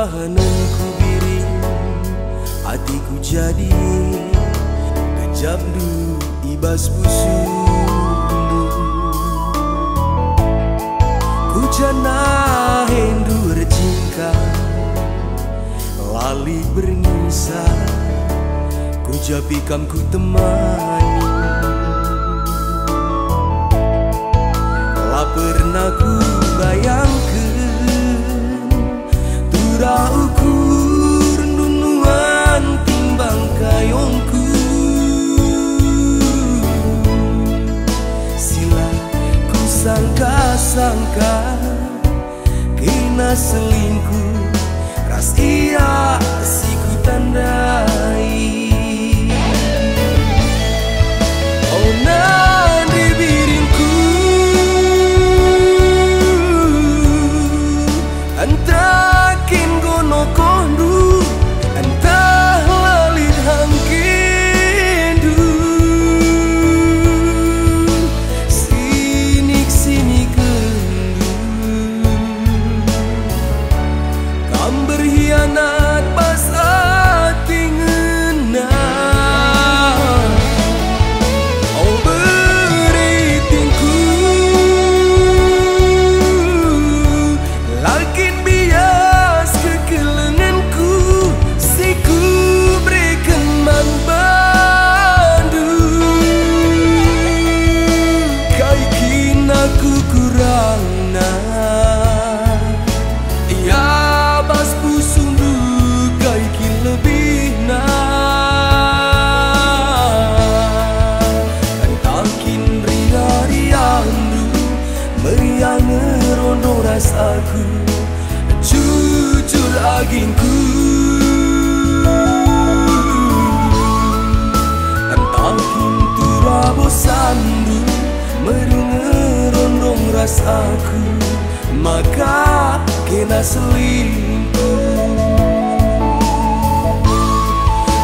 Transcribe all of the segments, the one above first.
kahananku biring, hatiku jadi kejabdu ibas busundu. Ku jana hendu rejingka lali bernisa, ku japikam ku temani. La pernah ku bayangkan tura ukur nunuan timbang kayongku. Sila ku sangka-sangka kena selingkuh, ras iya si ku tandai. Oh nan dibiringku entah kin gono kondu, entah lalit hangkindu. Sinik kendu kam berkhianat pas hati ngena. Oh beritingku lakin bias kekelenganku, siku berikan man bandu. Kai kin aku kurang nah, ya bas pusung du kai kin lebih nah. Kantakin ria-riandu meriang ngerondong rasaku, jujur agingku. Kantakin tura bosandu meriang ngerondong rasaku, maka kena selingkuh.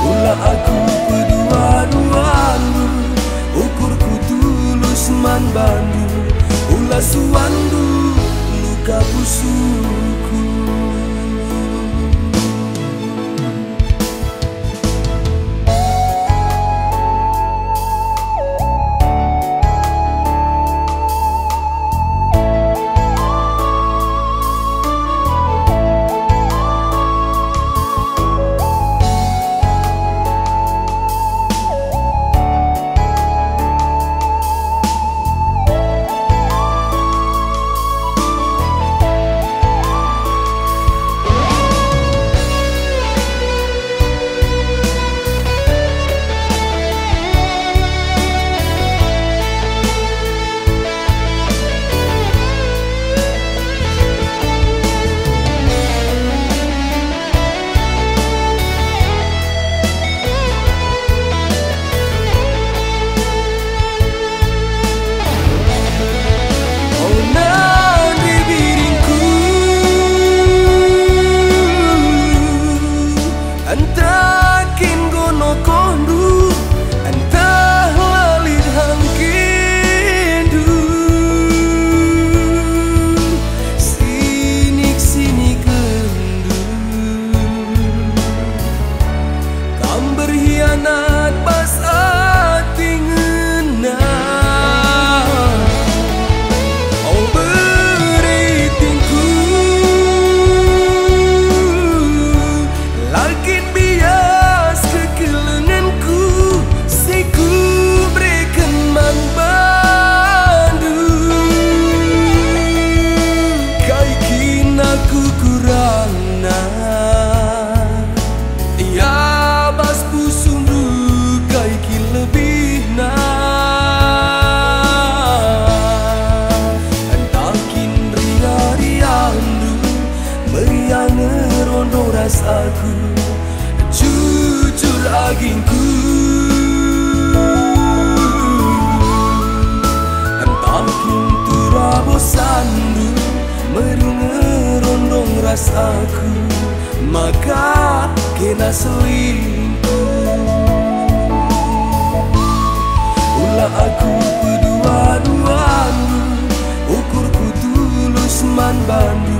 Ulah aku kedua-duandu, ukurku tulus man bandu. Ulah suandu luka busukku. Berkhianat pas hati ngena. Oh beritingku lakin bias kekelenganku, siku berikan man bandu. Kai kin aku kurang nah, ya bas pusung du kai kin lebih nah. Entakin ria-riandu meriang ngerondong rasaku, jujur agingku. Entakin tura bosandu meriang ngerondong rasaku, maka kena selingkuh. Ulah aku kedua-duandu, ukurku tulus man bandu.